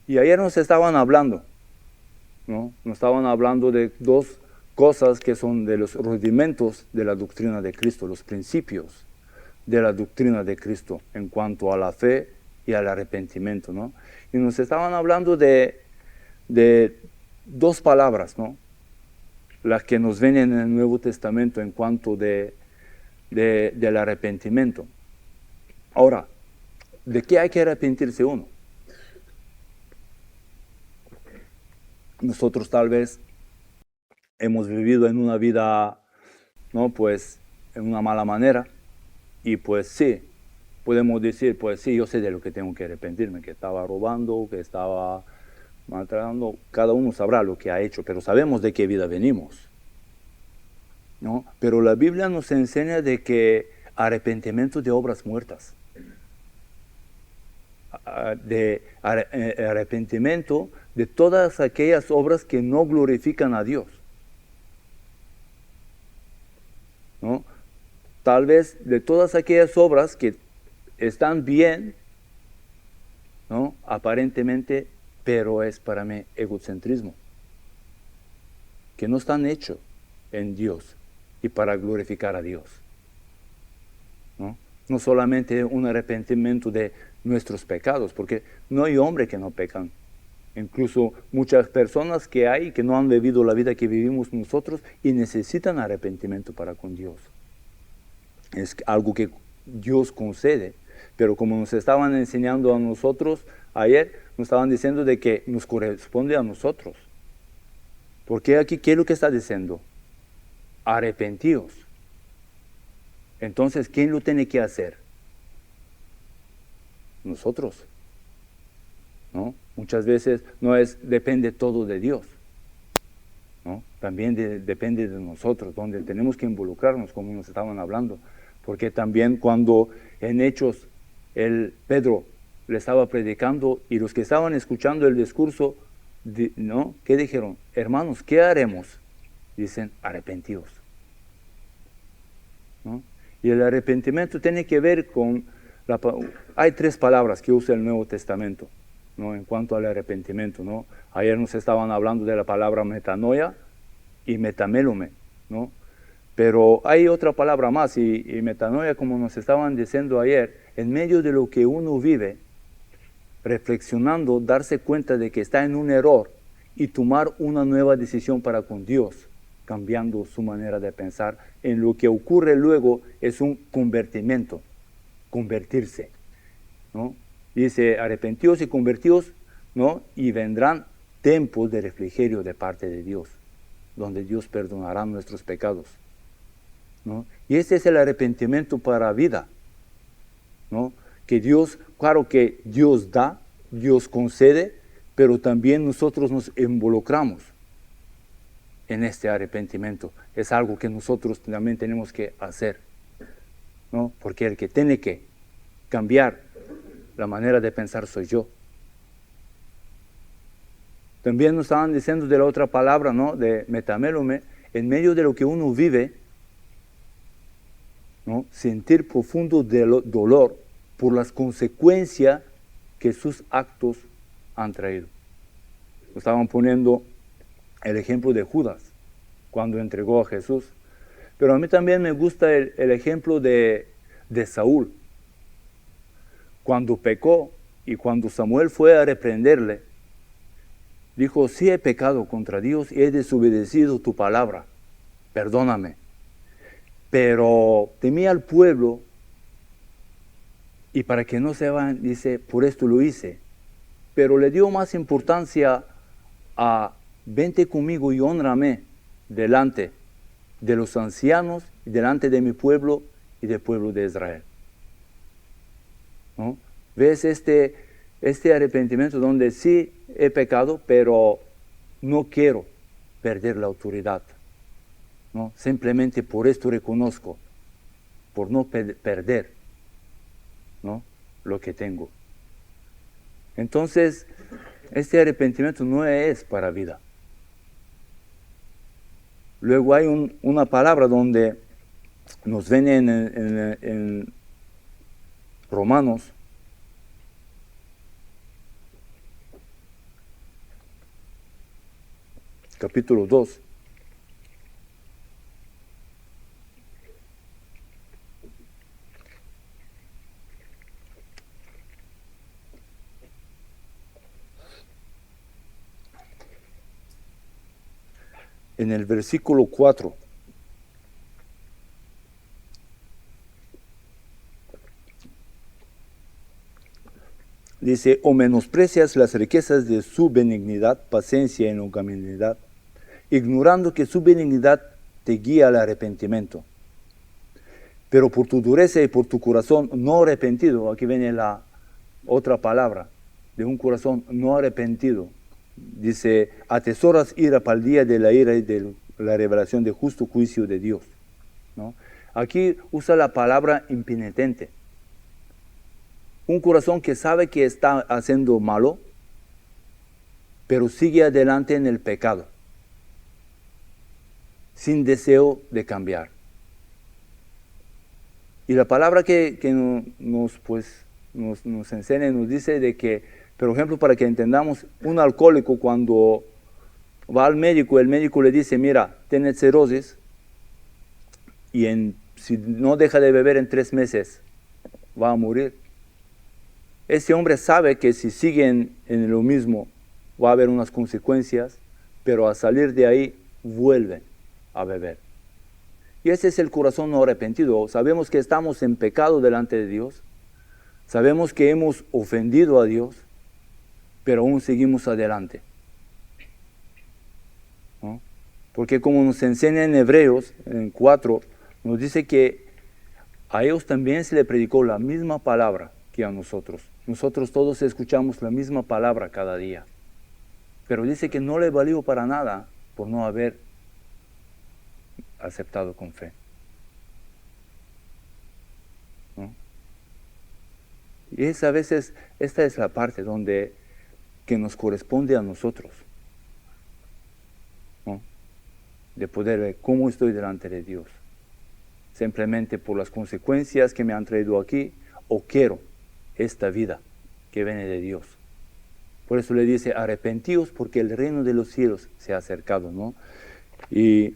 Y ayer nos estaban hablando, ¿no? Nos estaban hablando de dos cosas que son de los rudimentos de la doctrina de Cristo, los principios de la doctrina de Cristo en cuanto a la fe y al arrepentimiento, ¿no? Y nos estaban hablando de dos palabras, ¿no? Las que nos ven en el Nuevo Testamento en cuanto del arrepentimiento. Ahora, ¿de qué hay que arrepentirse uno? Nosotros tal vez hemos vivido en una vida, ¿no? Pues en una mala manera, y pues sí, podemos decir, pues sí, yo sé de lo que tengo que arrepentirme, que estaba robando, que estaba maltratando, cada uno sabrá lo que ha hecho, pero sabemos de qué vida venimos, ¿no? Pero la Biblia nos enseña de que arrepentimiento de obras muertas, de arrepentimiento de todas aquellas obras que no glorifican a Dios, ¿no? Tal vez de todas aquellas obras que están bien, ¿no? Aparentemente, pero es para mí egocentrismo, que no están hechos en Dios y para glorificar a Dios, ¿no? No solamente un arrepentimiento de nuestros pecados, porque no hay hombre que no pecan. Incluso muchas personas que hay que no han vivido la vida que vivimos nosotros y necesitan arrepentimiento para con Dios. Es algo que Dios concede, pero como nos estaban enseñando a nosotros ayer, nos estaban diciendo de que nos corresponde a nosotros. Porque aquí, ¿qué es lo que está diciendo? Arrepentíos. Entonces, ¿quién lo tiene que hacer? Nosotros, ¿no? Muchas veces no depende todo de Dios, ¿no? También depende de nosotros, donde tenemos que involucrarnos, como nos estaban hablando. Porque también cuando en Hechos Pedro le estaba predicando y los que estaban escuchando el discurso, ¿no? ¿Qué dijeron? Hermanos, ¿qué haremos? Dicen, arrepentidos, ¿no? Y el arrepentimiento tiene que ver con, hay tres palabras que usa el Nuevo Testamento, ¿no? En cuanto al arrepentimiento, ¿no? Ayer nos estaban hablando de la palabra metanoia y metamelome, ¿no? Pero hay otra palabra más, y metanoia, como nos estaban diciendo ayer, en medio de lo que uno vive, reflexionando, darse cuenta de que está en un error y tomar una nueva decisión para con Dios, cambiando su manera de pensar. En lo que ocurre luego es un convertimiento, convertirse, ¿no? Dice, arrepentíos y convertíos, ¿no? Y vendrán tiempos de refrigerio de parte de Dios, donde Dios perdonará nuestros pecados, ¿no? Y ese es el arrepentimiento para vida, ¿no? Que Dios, claro que Dios da, Dios concede, pero también nosotros nos involucramos en este arrepentimiento. Es algo que nosotros también tenemos que hacer, ¿no? Porque el que tiene que cambiar la manera de pensar soy yo. También nos estaban diciendo de la otra palabra, ¿no? De metamelome, en medio de lo que uno vive, ¿no? Sentir profundo dolor por las consecuencias que sus actos han traído. Estaban poniendo el ejemplo de Judas cuando entregó a Jesús, pero a mí también me gusta el ejemplo de Saúl. Cuando pecó y cuando Samuel fue a reprenderle, dijo, sí he pecado contra Dios y he desobedecido tu palabra, perdóname. Pero temí al pueblo y para que no se vayan, dice, por esto lo hice. Pero le dio más importancia a, vente conmigo y hónrame delante de los ancianos, delante de mi pueblo y del pueblo de Israel, ¿no? ¿Ves este arrepentimiento donde sí he pecado, pero no quiero perder la autoridad, ¿no? Simplemente por esto reconozco, por no perder, ¿no? Lo que tengo. Entonces, este arrepentimiento no es para vida. Luego hay una palabra donde nos ven en Romanos capítulo 2. En el versículo 4. Dice, o menosprecias las riquezas de su benignidad, paciencia y longanimidad, ignorando que su benignidad te guía al arrepentimiento. Pero por tu dureza y por tu corazón no arrepentido, aquí viene la otra palabra, de un corazón no arrepentido. Dice, atesoras ira para el día de la ira y de la revelación de justo juicio de Dios, ¿no? Aquí usa la palabra impenitente. Un corazón que sabe que está haciendo malo, pero sigue adelante en el pecado, sin deseo de cambiar. Y la palabra que nos enseña, nos dice de que, por ejemplo, para que entendamos, un alcohólico cuando va al médico, el médico le dice, mira, tienes cirrosis, y si no deja de beber en 3 meses, va a morir. Ese hombre sabe que si siguen en lo mismo, va a haber unas consecuencias, pero al salir de ahí, vuelven a beber. Y ese es el corazón no arrepentido. Sabemos que estamos en pecado delante de Dios, sabemos que hemos ofendido a Dios, pero aún seguimos adelante, ¿no? Porque como nos enseña en Hebreos, en 4, nos dice que a ellos también se le predicó la misma palabra que a nosotros. Nosotros todos escuchamos la misma palabra cada día. Pero dice que no le valió para nada por no haber aceptado con fe, ¿no? Y a veces, esta es la parte que nos corresponde a nosotros, ¿no? De poder ver cómo estoy delante de Dios. Simplemente por las consecuencias que me han traído aquí, o quiero esta vida que viene de Dios. Por eso le dice, arrepentíos porque el reino de los cielos se ha acercado, ¿no? Y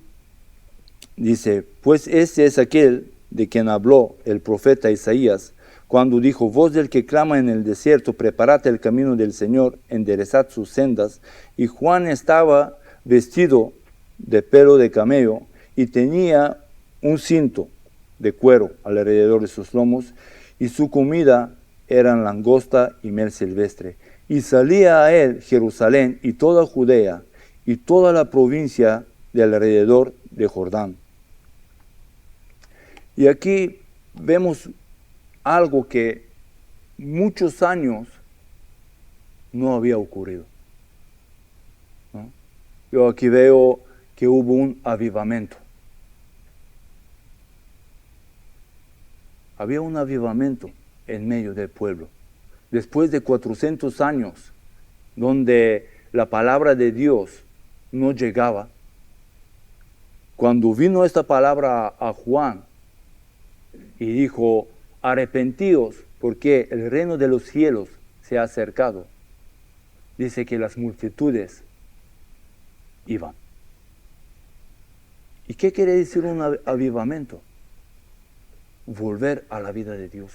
dice, pues este es aquel de quien habló el profeta Isaías, cuando dijo, voz del que clama en el desierto, preparad el camino del Señor, enderezad sus sendas. Y Juan estaba vestido de pelo de camello y tenía un cinto de cuero alrededor de sus lomos, y su comida eran langosta y miel silvestre. Y salía a él Jerusalén y toda Judea y toda la provincia de alrededor de Jordán. Y aquí vemos algo que muchos años no había ocurrido, ¿no? Yo aquí veo que hubo un avivamiento. Había un avivamiento en medio del pueblo. Después de 400 años, donde la palabra de Dios no llegaba, cuando vino esta palabra a Juan y dijo, arrepentíos porque el reino de los cielos se ha acercado, dice que las multitudes iban. ¿Y qué quiere decir un avivamiento? Volver a la vida de Dios.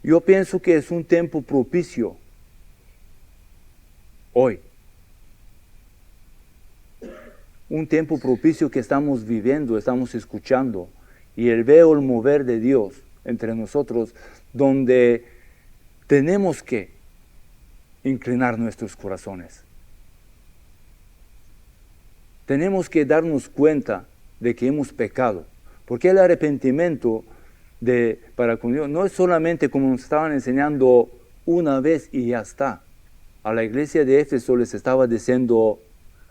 Yo pienso que es un tiempo propicio hoy. Un tiempo propicio que estamos viviendo, estamos escuchando, y veo el mover de Dios entre nosotros, donde tenemos que inclinar nuestros corazones. Tenemos que darnos cuenta de que hemos pecado, porque el arrepentimiento para con Dios no es solamente como nos estaban enseñando una vez y ya está. A la iglesia de Éfeso les estaba diciendo,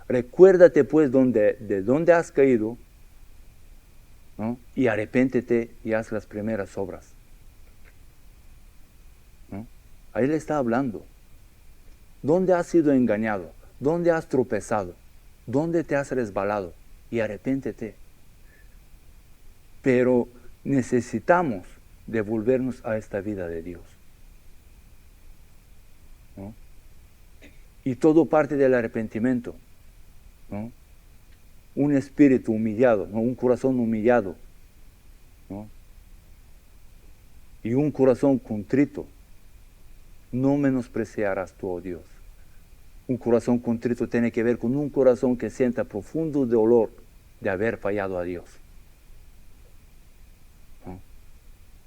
recuérdate pues de dónde has caído, ¿no? Y arrepéntete y haz las primeras obras, ¿no? Ahí le está hablando. ¿Dónde has sido engañado? ¿Dónde has tropezado? ¿Dónde te has resbalado? Y arrepéntete. Pero necesitamos devolvernos a esta vida de Dios, ¿no? Y todo parte del arrepentimiento. ¿no? Un espíritu humillado, ¿no? Un corazón humillado, ¿no? Y un corazón contrito. No menospreciarás tú, oh Dios. Un corazón contrito tiene que ver con un corazón que sienta profundo dolor de haber fallado a Dios, ¿no?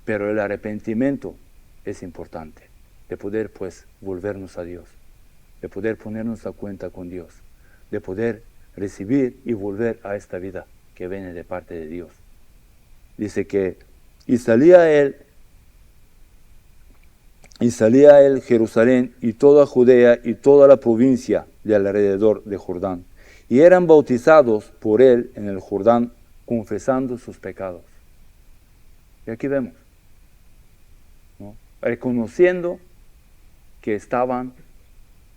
Pero el arrepentimiento es importante, de poder pues volvernos a Dios, de poder ponernos a cuenta con Dios, de poder recibir y volver a esta vida que viene de parte de Dios. Dice que, y salía él Jerusalén y toda Judea y toda la provincia de alrededor de Jordán, y eran bautizados por él en el Jordán, confesando sus pecados. Y aquí vemos, ¿no? Reconociendo que estaban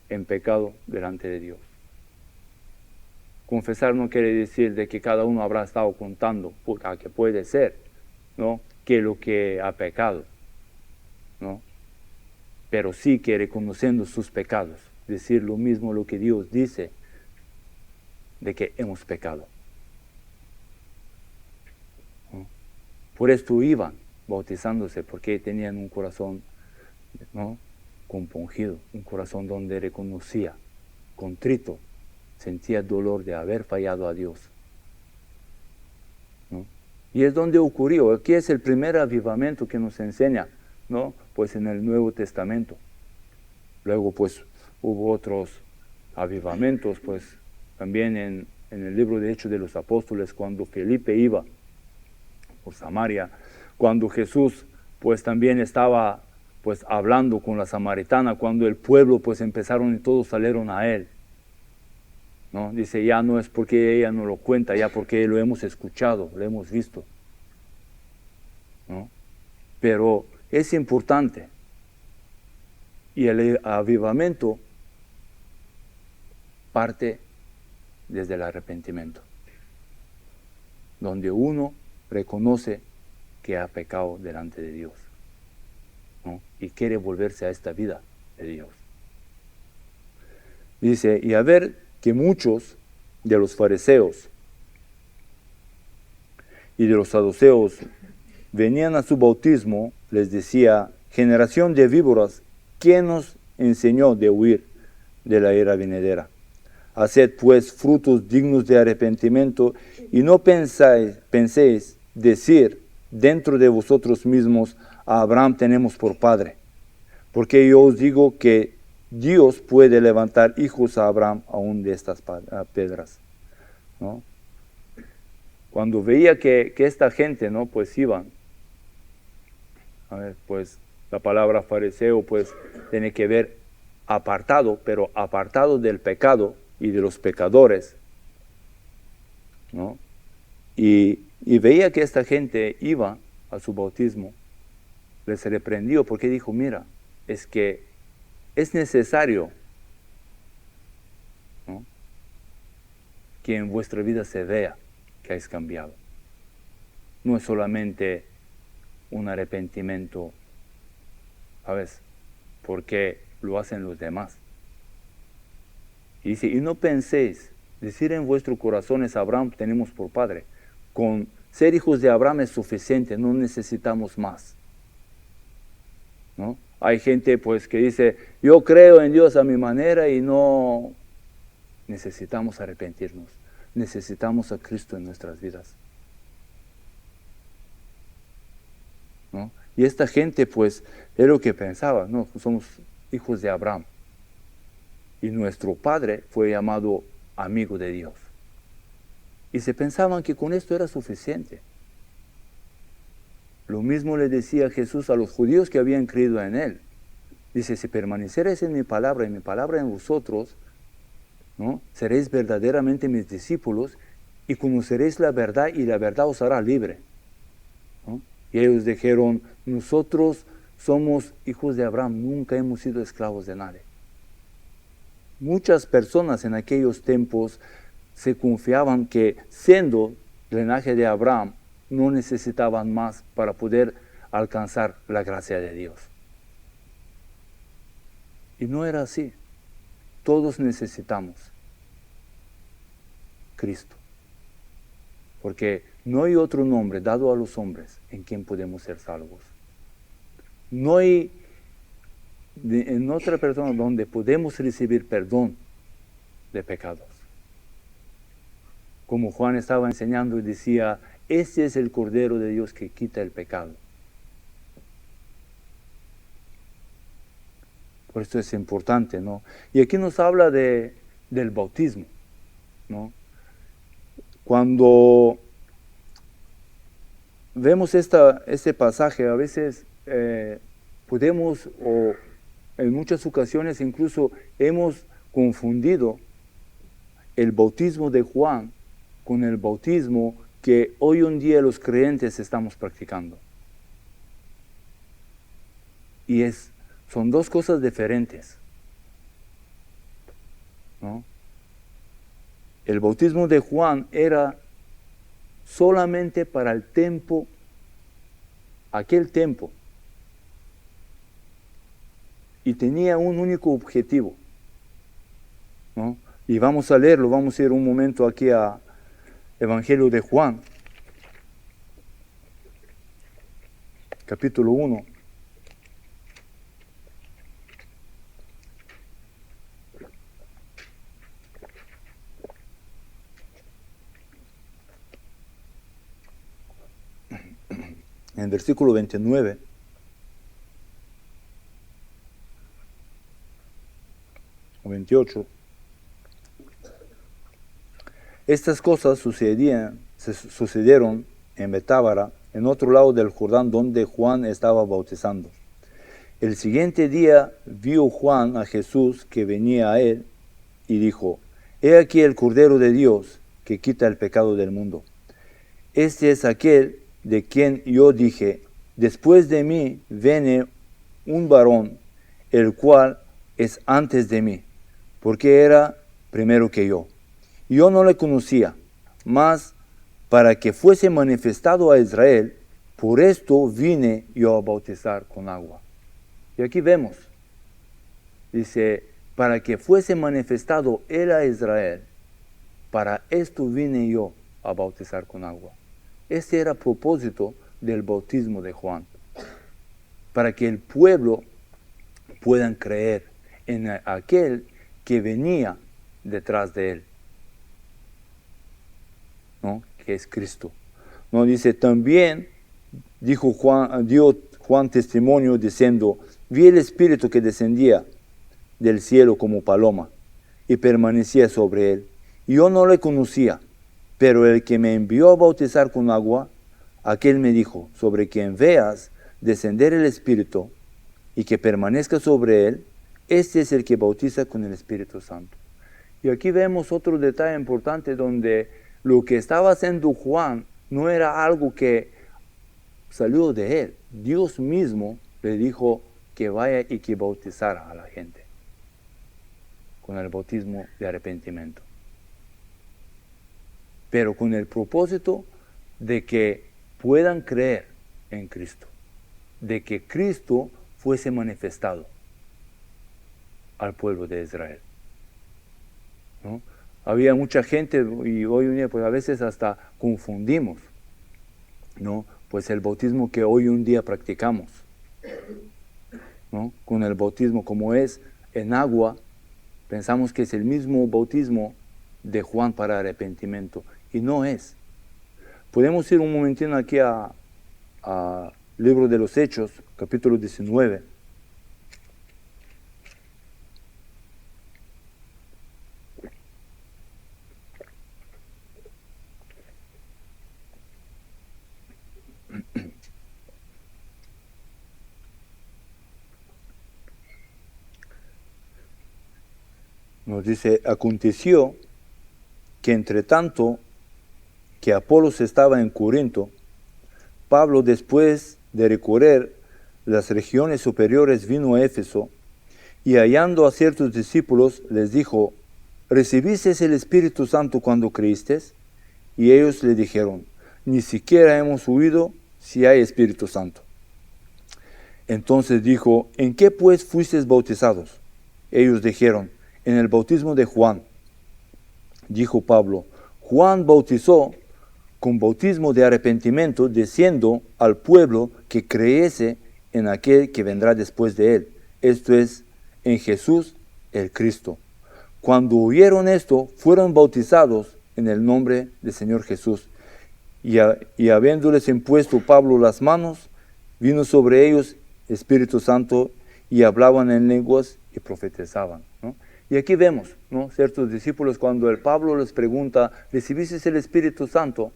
en pecado delante de Dios. Confesar no quiere decir de que cada uno habrá estado contando, que puede ser, ¿no?, que lo que ha pecado, ¿no? Pero sí que reconociendo sus pecados, decir lo mismo lo que Dios dice, de que hemos pecado, ¿no? Por esto iban bautizándose, porque tenían un corazón, ¿no?, compungido, un corazón donde reconocía, contrito, sentía dolor de haber fallado a Dios, ¿no? Y es donde ocurrió. Aquí es el primer avivamiento que nos enseña, ¿no?, pues en el Nuevo Testamento. Luego pues hubo otros avivamientos, pues también en el libro de Hechos de los Apóstoles, cuando Felipe iba por Samaria, cuando Jesús pues también estaba pues hablando con la samaritana, cuando el pueblo pues empezaron y todos salieron a él, ¿no? Dice, ya no es porque ella no lo cuenta, ya porque lo hemos escuchado, lo hemos visto, ¿no? Pero es importante. Y el avivamiento parte desde el arrepentimiento, donde uno reconoce que ha pecado delante de Dios, ¿no?, y quiere volverse a esta vida de Dios. Dice, y a ver que muchos de los fariseos y de los saduceos venían a su bautismo, les decía, generación de víboras, ¿quién nos enseñó de huir de la ira venidera? Haced pues frutos dignos de arrepentimiento, y no penséis decir dentro de vosotros mismos, a Abraham tenemos por padre, porque yo os digo que Dios puede levantar hijos a Abraham aún de estas piedras, ¿no? Cuando veía que esta gente, ¿no?, pues iban, a ver, pues la palabra fariseo pues tiene que ver apartado, pero apartado del pecado y de los pecadores, ¿no? Y veía que esta gente iba a su bautismo, les reprendió porque dijo, mira, es que es necesario, ¿no?, que en vuestra vida se vea que habéis cambiado. No es solamente un arrepentimiento, ¿sabes?, porque lo hacen los demás. Y dice, y no penséis decir en vuestros corazones, Abraham tenemos por padre. Con ser hijos de Abraham es suficiente, no necesitamos más, ¿no? Hay gente pues que dice, yo creo en Dios a mi manera, y no necesitamos arrepentirnos. Necesitamos a Cristo en nuestras vidas, ¿no? Y esta gente pues es lo que pensaba, no, somos hijos de Abraham, y nuestro padre fue llamado amigo de Dios, y se pensaban que con esto era suficiente. Lo mismo le decía Jesús a los judíos que habían creído en él. Dice, si permaneceréis en mi palabra y mi palabra en vosotros, ¿no?, seréis verdaderamente mis discípulos y conoceréis la verdad, y la verdad os hará libre, ¿no? Y ellos dijeron, nosotros somos hijos de Abraham, nunca hemos sido esclavos de nadie. Muchas personas en aquellos tiempos se confiaban que, siendo linaje de Abraham, no necesitaban más para poder alcanzar la gracia de Dios. Y no era así. Todos necesitamos. Cristo. Porque no hay otro nombre dado a los hombres en quien podemos ser salvos. No hay en otra persona donde podemos recibir perdón de pecados. Como Juan estaba enseñando y decía, este es el Cordero de Dios que quita el pecado. Por esto es importante, ¿no? Y aquí nos habla del bautismo, ¿no? Cuando vemos este pasaje, a veces podemos, o en muchas ocasiones incluso hemos confundido el bautismo de Juan con el bautismo que hoy en día los creyentes estamos practicando. Y son dos cosas diferentes, ¿no? El bautismo de Juan era solamente para el tiempo, aquel tiempo, y tenía un único objetivo, ¿no? Y vamos a leerlo, vamos a ir un momento aquí a Evangelio de Juan, capítulo 1. En el versículo 29. O 28. Estas cosas sucedieron en Betábara, en otro lado del Jordán, donde Juan estaba bautizando. El siguiente día vio Juan a Jesús que venía a él y dijo, he aquí el Cordero de Dios que quita el pecado del mundo. Este es aquel de quien yo dije, después de mí viene un varón, el cual es antes de mí, porque era primero que yo. Yo no le conocía, mas para que fuese manifestado a Israel, por esto vine yo a bautizar con agua. Y aquí vemos, dice, para que fuese manifestado él a Israel, para esto vine yo a bautizar con agua. Este era el propósito del bautismo de Juan, para que el pueblo puedan creer en aquel que venía detrás de él, ¿no? Que es Cristo. ¿No? Dice, también dio Juan testimonio diciendo, vi el Espíritu que descendía del cielo como paloma y permanecía sobre él. Y yo no le conocía, pero el que me envió a bautizar con agua, aquel me dijo, sobre quien veas descender el Espíritu y que permanezca sobre él, este es el que bautiza con el Espíritu Santo. Y aquí vemos otro detalle importante donde lo que estaba haciendo Juan no era algo que salió de él. Dios mismo le dijo que vaya y que bautizara a la gente con el bautismo de arrepentimiento. Pero con el propósito de que puedan creer en Cristo, de que Cristo fuese manifestado al pueblo de Israel, ¿no? Había mucha gente, y hoy en día pues a veces hasta confundimos, ¿no? Pues el bautismo que hoy en día practicamos, ¿no? Con el bautismo como es en agua, pensamos que es el mismo bautismo de Juan para arrepentimiento, y no es. Podemos ir un momentito aquí a Libro de los Hechos, capítulo 19. Nos dice, aconteció que entre tanto que Apolos estaba en Corinto, Pablo, después de recorrer las regiones superiores, vino a Éfeso y hallando a ciertos discípulos les dijo, ¿recibisteis el Espíritu Santo cuando creísteis? Y ellos le dijeron, ni siquiera hemos oído si hay Espíritu Santo. Entonces dijo, ¿en qué pues fuisteis bautizados? Ellos dijeron, en el bautismo de Juan. Dijo Pablo, Juan bautizó con bautismo de arrepentimiento, diciendo al pueblo que creyese en aquel que vendrá después de él, esto es, en Jesús el Cristo. Cuando oyeron esto, fueron bautizados en el nombre del Señor Jesús. Y habiéndoles impuesto Pablo las manos, vino sobre ellos Espíritu Santo, y hablaban en lenguas y profetizaban, ¿no? Y aquí vemos, ¿no?, ciertos discípulos, cuando el Pablo les pregunta, ¿recibiste el Espíritu Santo?,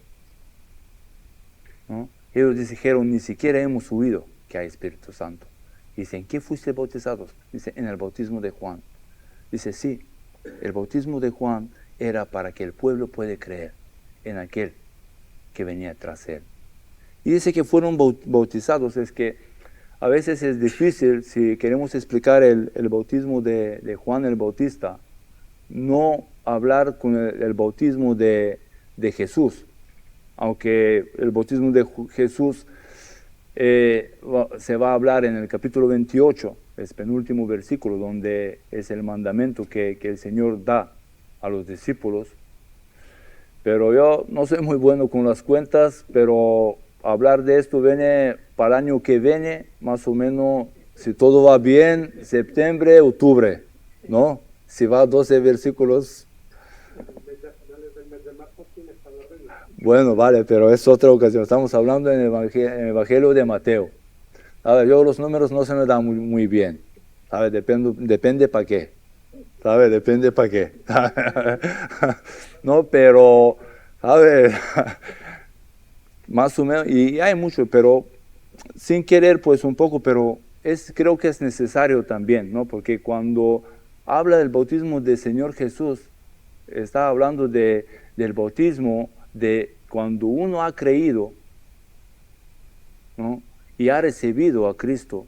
¿no? Ellos dijeron, ni siquiera hemos oído que hay Espíritu Santo. Dice, ¿en qué fuiste bautizados? Dice, en el bautismo de Juan. Dice, sí, el bautismo de Juan era para que el pueblo pueda creer en aquel que venía tras él. Y dice que fueron bautizados. Es que a veces es difícil, si queremos explicar el bautismo de Juan el Bautista, no hablar con el bautismo de Jesús. Aunque el bautismo de Jesús se va a hablar en el capítulo 28, es penúltimo versículo, donde es el mandamiento que el Señor da a los discípulos. Pero yo no soy muy bueno con las cuentas, pero hablar de esto viene para el año que viene, más o menos, si todo va bien, septiembre, octubre, ¿no? Si va 12 versículos. Bueno, vale, pero es otra ocasión. Estamos hablando en el Evangelio de Mateo. A ver, yo los números no se me dan muy bien. ¿Sabe? Depende para qué. ¿Sabe? Depende para qué. No, pero, a ver, más o menos, y hay mucho, pero sin querer, pues un poco, pero creo que es necesario también, ¿no? Porque cuando habla del bautismo del Señor Jesús, está hablando del bautismo de cuando uno ha creído, ¿no?, y ha recibido a Cristo,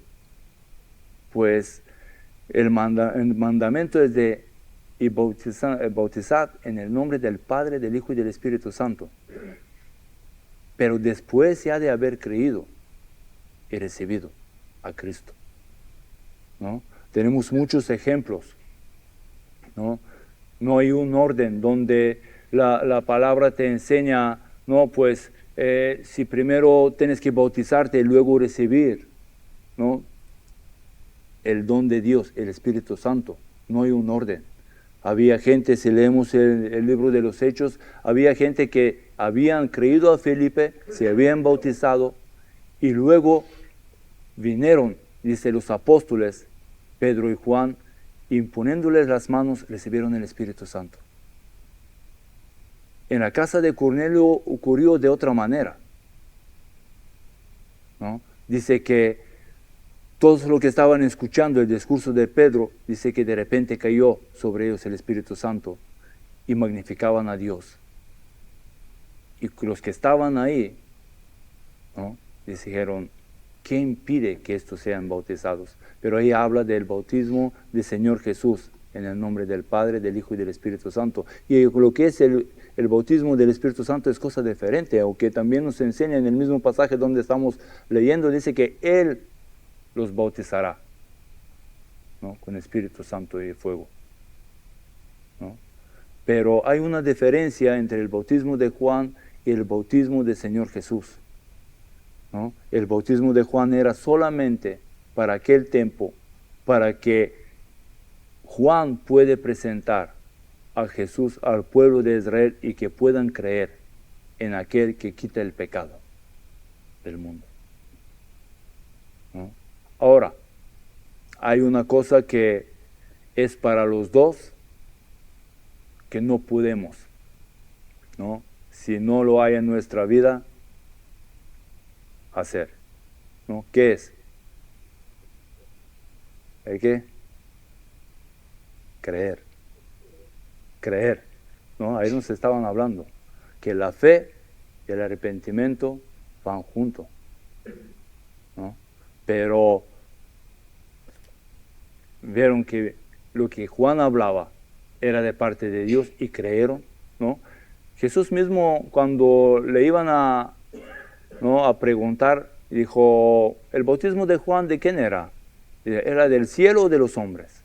pues el mandamiento es de bautizar en el nombre del Padre, del Hijo y del Espíritu Santo. Pero después ya de haber creído y recibido a Cristo, ¿no? Tenemos muchos ejemplos, ¿no? No hay un orden donde la palabra te enseña, no, pues si primero tienes que bautizarte y luego recibir, ¿no?, el don de Dios, el Espíritu Santo. No hay un orden. Había gente, si leemos el libro de los Hechos, había gente que habían creído a Felipe, se habían bautizado, y luego vinieron, dice, los apóstoles, Pedro y Juan, imponiéndoles las manos, recibieron el Espíritu Santo. En la casa de Cornelio ocurrió de otra manera, ¿no? Dice que todos los que estaban escuchando el discurso de Pedro, dice que de repente cayó sobre ellos el Espíritu Santo y magnificaban a Dios. Y los que estaban ahí, ¿no?, dijeron, ¿qué impide que estos sean bautizados? Pero ahí habla del bautismo del Señor Jesús, en el nombre del Padre, del Hijo y del Espíritu Santo. Y lo que es el bautismo del Espíritu Santo es cosa diferente, aunque también nos enseña en el mismo pasaje donde estamos leyendo, dice que Él los bautizará, ¿no?, con Espíritu Santo y fuego, ¿no? Pero hay una diferencia entre el bautismo de Juan y el bautismo del Señor Jesús, ¿no? El bautismo de Juan era solamente para aquel tiempo, para que Juan puede presentar a Jesús al pueblo de Israel y que puedan creer en aquel que quita el pecado del mundo, ¿no? Ahora, hay una cosa que es para los dos que no podemos, ¿no?, si no lo hay en nuestra vida, hacer, ¿no? ¿Qué es? ¿Hay qué? Creer, ¿no? Ahí nos estaban hablando, que la fe y el arrepentimiento van juntos, ¿no? Pero vieron que lo que Juan hablaba era de parte de Dios y creyeron, ¿no? Jesús mismo, cuando le iban a preguntar, dijo, ¿el bautismo de Juan de quién era? ¿Era del cielo o de los hombres?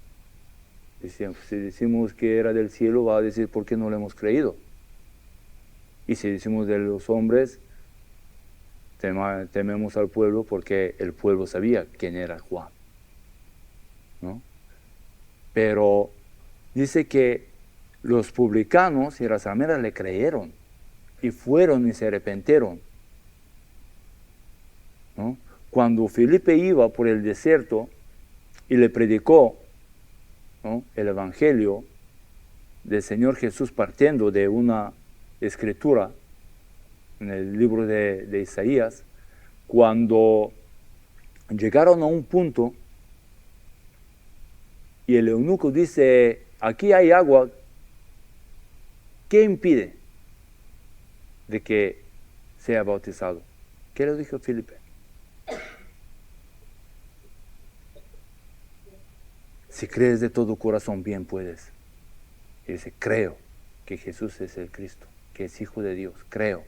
Si decimos que era del cielo, va a decir, ¿por qué no le hemos creído? Y si decimos de los hombres, tememos al pueblo porque el pueblo sabía quién era Juan, ¿no? Pero dice que los publicanos y las rameras le creyeron y fueron y se arrepintieron, ¿no? Cuando Felipe iba por el desierto y le predicó, ¿no?, el evangelio del Señor Jesús partiendo de una escritura en el libro de Isaías, cuando llegaron a un punto y el eunuco dice, aquí hay agua, ¿qué impide de que sea bautizado? ¿Qué le dijo Felipe? Si crees de todo corazón, bien puedes. Y dice, creo que Jesús es el Cristo, que es Hijo de Dios, creo.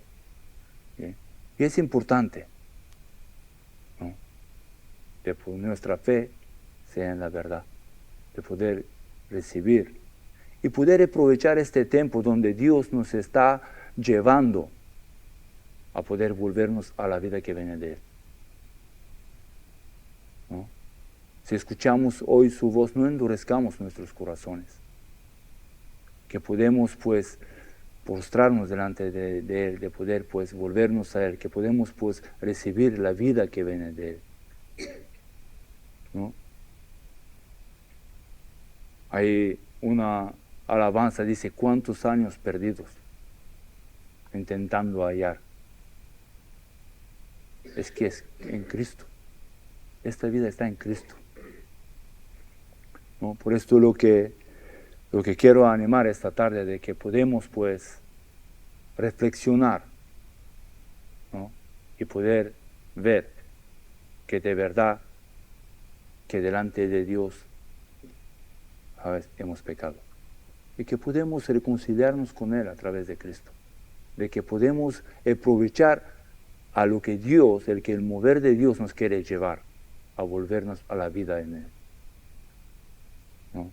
¿Sí? Y es importante, ¿no?, que por nuestra fe sea en la verdad, de poder recibir y poder aprovechar este tiempo donde Dios nos está llevando a poder volvernos a la vida que viene de Él, ¿no? Si escuchamos hoy su voz, no endurezcamos nuestros corazones, que podemos pues postrarnos delante de Él, de poder pues volvernos a Él, que podemos pues recibir la vida que viene de Él, ¿no? Hay una alabanza, dice, ¿cuántos años perdidos intentando hallar? Es que es en Cristo. Esta vida está en Cristo, ¿no? Por esto lo que quiero animar esta tarde, de que podemos pues reflexionar, ¿no?, y poder ver que de verdad que delante de Dios a veces hemos pecado y que podemos reconciliarnos con Él a través de Cristo, de que podemos aprovechar a lo que Dios, el mover de Dios nos quiere llevar, a volvernos a la vida en Él, ¿no?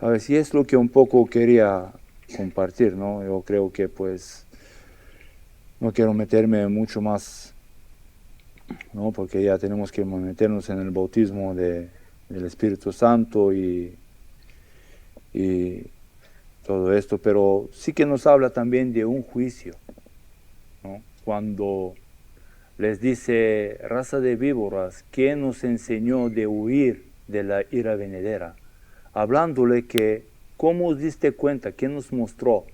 A ver, si es lo que un poco quería compartir, ¿no? Yo creo que pues no quiero meterme mucho más, ¿no?, porque ya tenemos que meternos en el bautismo del Espíritu Santo y todo esto, pero sí que nos habla también de un juicio, ¿no? Cuando les dice, raza de víboras, ¿quién nos enseñó de huir de la ira venidera? Hablándole que, ¿cómo os diste cuenta? ¿Quién nos mostró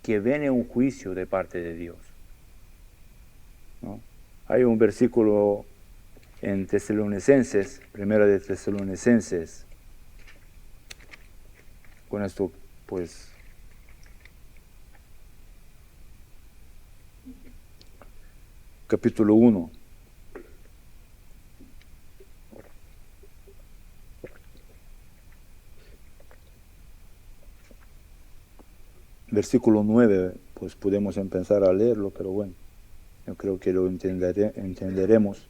que viene un juicio de parte de Dios? ¿No? Hay un versículo en Tesalonicenses, primera de Tesalonicenses, con esto pues capítulo 1. Versículo 9, pues podemos empezar a leerlo, pero bueno, yo creo que lo entenderemos.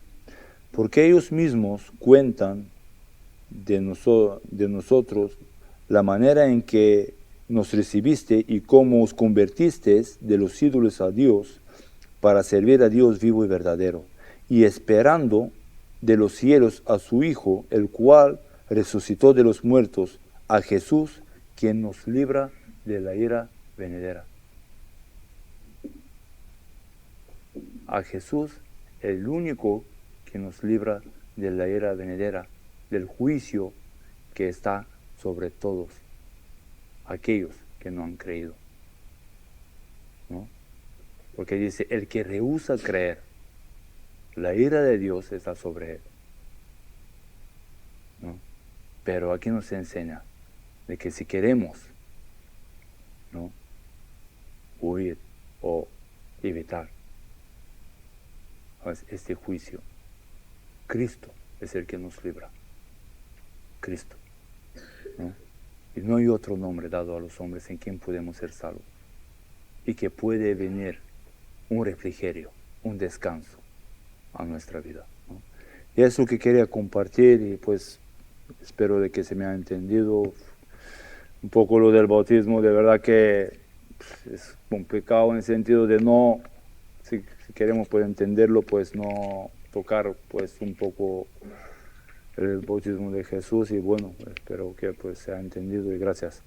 Porque ellos mismos cuentan de nosotros la manera en que nos recibiste y cómo os convertisteis de los ídolos a Dios para servir a Dios vivo y verdadero, y esperando de los cielos a su Hijo, el cual resucitó de los muertos, a Jesús, quien nos libra de la ira venidera. A Jesús, el único que nos libra de la ira venidera, del juicio que está sobre todos aquellos que no han creído, ¿no? Porque dice, el que rehúsa creer, la ira de Dios está sobre él, ¿no? Pero aquí nos enseña de que si queremos, ¿no?, huir o evitar este juicio, Cristo es el que nos libra. Cristo, ¿no? Y no hay otro nombre dado a los hombres en quien podemos ser salvos, y que puede venir un refrigerio, un descanso a nuestra vida, ¿no? Y es lo que quería compartir, y pues espero de que se me haya entendido un poco lo del bautismo. De verdad que es complicado en el sentido de no, si queremos pues entenderlo, pues no tocar pues un poco el bautismo de Jesús y bueno, espero que pues sea entendido y gracias.